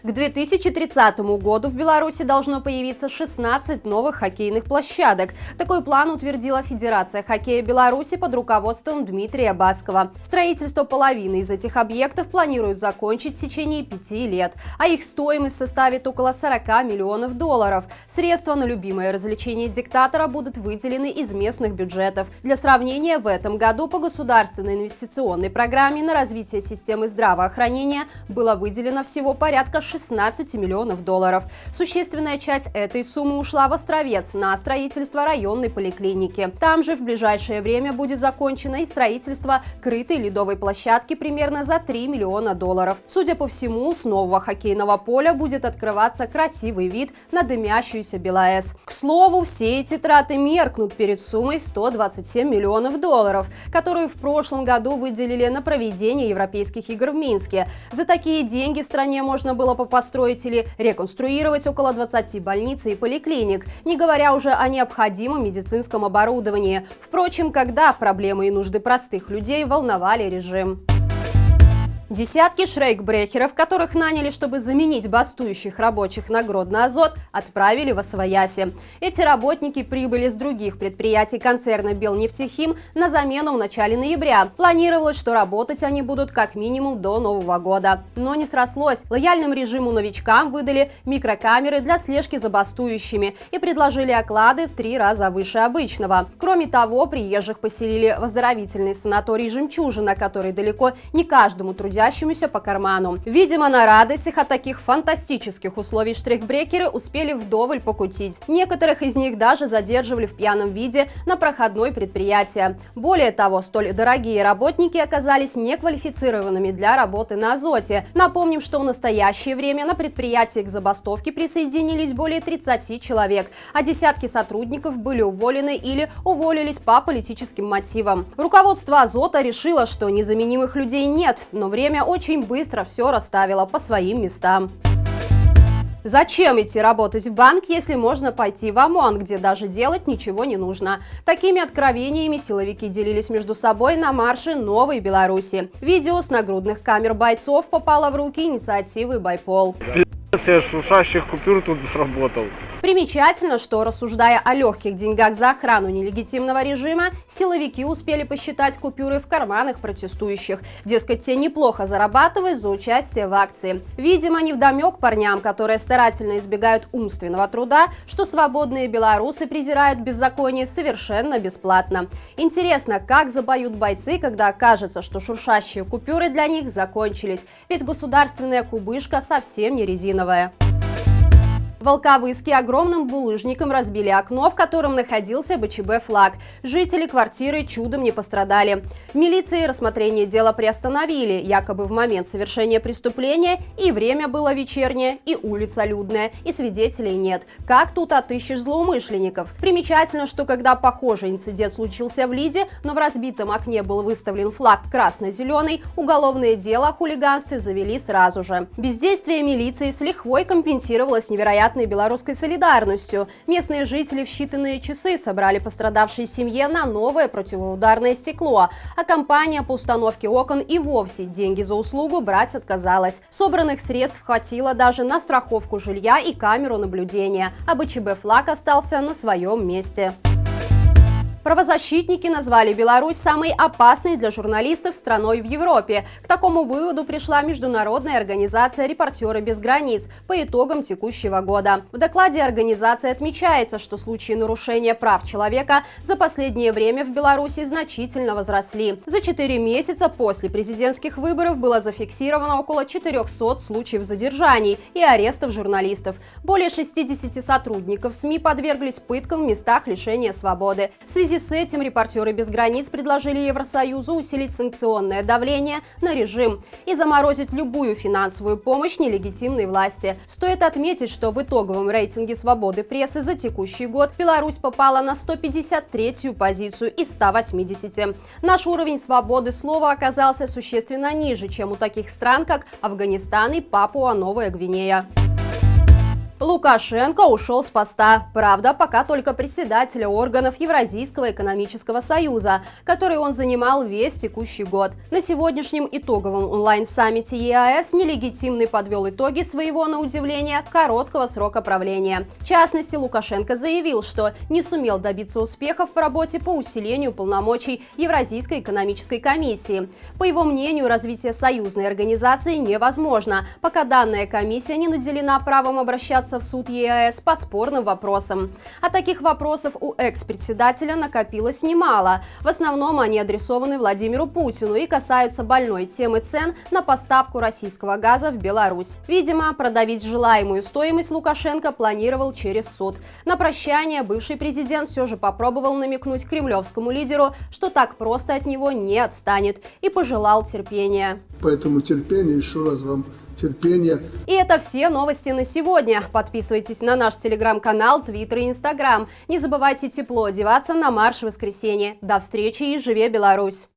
К 2030 году в Беларуси должно появиться 16 новых хоккейных площадок. Такой план утвердила Федерация хоккея Беларуси под руководством Дмитрия Баскова. Строительство половины из этих объектов планируют закончить в течение 5 лет, а их стоимость составит около 40 миллионов долларов. Средства на любимое развлечение диктатора будут выделены из местных бюджетов. Для сравнения, в этом году по государственной инвестиционной программе на развитие системы здравоохранения было выделено всего порядка 16 миллионов долларов. Существенная часть этой суммы ушла в Островец на строительство районной поликлиники. Там же в ближайшее время будет закончено и строительство крытой ледовой площадки примерно за 3 миллиона долларов. Судя по всему, с нового хоккейного поля будет открываться красивый вид на дымящуюся БелАЭС. К слову, все эти траты меркнут перед суммой 127 миллионов долларов, которую в прошлом году выделили на проведение Европейских игр в Минске. За такие деньги в стране можно было построить или реконструировать около 20 больниц и поликлиник, не говоря уже о необходимом медицинском оборудовании. Впрочем, когда проблемы и нужды простых людей волновали режим. Десятки шрейкбрехеров, которых наняли, чтобы заменить бастующих рабочих на Гродно-Азот, отправили в освояси. Эти работники прибыли с других предприятий концерна «Белнефтехим» на замену в начале ноября. Планировалось, что работать они будут как минимум до Нового года. Но не срослось. Лояльным режиму новичкам выдали микрокамеры для слежки за бастующими и предложили оклады в 3 раза выше обычного. Кроме того, приезжих поселили в оздоровительный санаторий «Жемчужина», который далеко не каждому трудящемуся по карману. Видимо, на радостях от таких фантастических условий штрихбрекеры успели вдоволь покутить. Некоторых из них даже задерживали в пьяном виде на проходной предприятия. Более того, столь дорогие работники оказались неквалифицированными для работы на азоте. Напомним, что в настоящее время на предприятии к забастовке присоединились более 30 человек, а десятки сотрудников были уволены или уволились по политическим мотивам. Руководство азота решило, что незаменимых людей нет, но время очень быстро все расставило по своим местам. Зачем идти работать в банк, если можно пойти в ОМОН, где даже делать ничего не нужно? Такими откровениями силовики делились между собой на марше «Новой Беларуси». Видео с нагрудных камер бойцов попало в руки инициативы «Байпол». Я шуршащих купюр тут заработал. Примечательно, что, рассуждая о легких деньгах за охрану нелегитимного режима, силовики успели посчитать купюры в карманах протестующих. Дескать, те неплохо зарабатывают за участие в акции. Видимо, невдомек парням, которые старательно избегают умственного труда, что свободные белорусы презирают беззаконие совершенно бесплатно. Интересно, как запоют бойцы, когда окажется, что шуршащие купюры для них закончились, ведь государственная кубышка совсем не резиновая. В Волковыске огромным булыжником разбили окно, в котором находился БЧБ-флаг. Жители квартиры чудом не пострадали. В милиции рассмотрение дела приостановили, якобы в момент совершения преступления и время было вечернее, и улица людная, и свидетелей нет. Как тут отыщешь злоумышленников? Примечательно, что когда похожий инцидент случился в Лиде, но в разбитом окне был выставлен флаг красно-зеленый, уголовное дело о хулиганстве завели сразу же. Бездействие милиции с лихвой компенсировалось невероятной белорусской солидарностью. Местные жители в считанные часы собрали пострадавшей семье на новое противоударное стекло, а компания по установке окон и вовсе деньги за услугу брать отказалась. Собранных средств хватило даже на страховку жилья и камеру наблюдения, а БЧБ-флаг остался на своем месте. Правозащитники назвали Беларусь самой опасной для журналистов страной в Европе. К такому выводу пришла международная организация «Репортеры без границ» по итогам текущего года. В докладе организации отмечается, что случаи нарушения прав человека за последнее время в Беларуси значительно возросли. За 4 месяца после президентских выборов было зафиксировано около 400 случаев задержаний и арестов журналистов. Более 60 сотрудников СМИ подверглись пыткам в местах лишения свободы. В связи с этим «Репортеры без границ» предложили Евросоюзу усилить санкционное давление на режим и заморозить любую финансовую помощь нелегитимной власти. Стоит отметить, что в итоговом рейтинге свободы прессы за текущий год Беларусь попала на 153-ю позицию из 180. Наш уровень свободы слова оказался существенно ниже, чем у таких стран, как Афганистан и Папуа-Новая Гвинея. Лукашенко ушел с поста. Правда, пока только председателя органов Евразийского экономического союза, который он занимал весь текущий год. На сегодняшнем итоговом онлайн-саммите ЕАЭС нелегитимный подвел итоги своего, на удивление, короткого срока правления. В частности, Лукашенко заявил, что не сумел добиться успехов в работе по усилению полномочий Евразийской экономической комиссии. По его мнению, развитие союзной организации невозможно, пока данная комиссия не наделена правом обращаться в суд ЕАЭС по спорным вопросам. А таких вопросов у экс-председателя накопилось немало. В основном они адресованы Владимиру Путину и касаются больной темы цен на поставку российского газа в Беларусь. Видимо, продавить желаемую стоимость Лукашенко планировал через суд. На прощание бывший президент все же попробовал намекнуть кремлевскому лидеру, что так просто от него не отстанет, и пожелал терпения. Поэтому терпение, еще раз вам терпения. И это все новости на сегодня. Подписывайтесь на наш телеграм-канал, твиттер и инстаграм. Не забывайте тепло одеваться на марш в воскресенье. До встречи и живе Беларусь!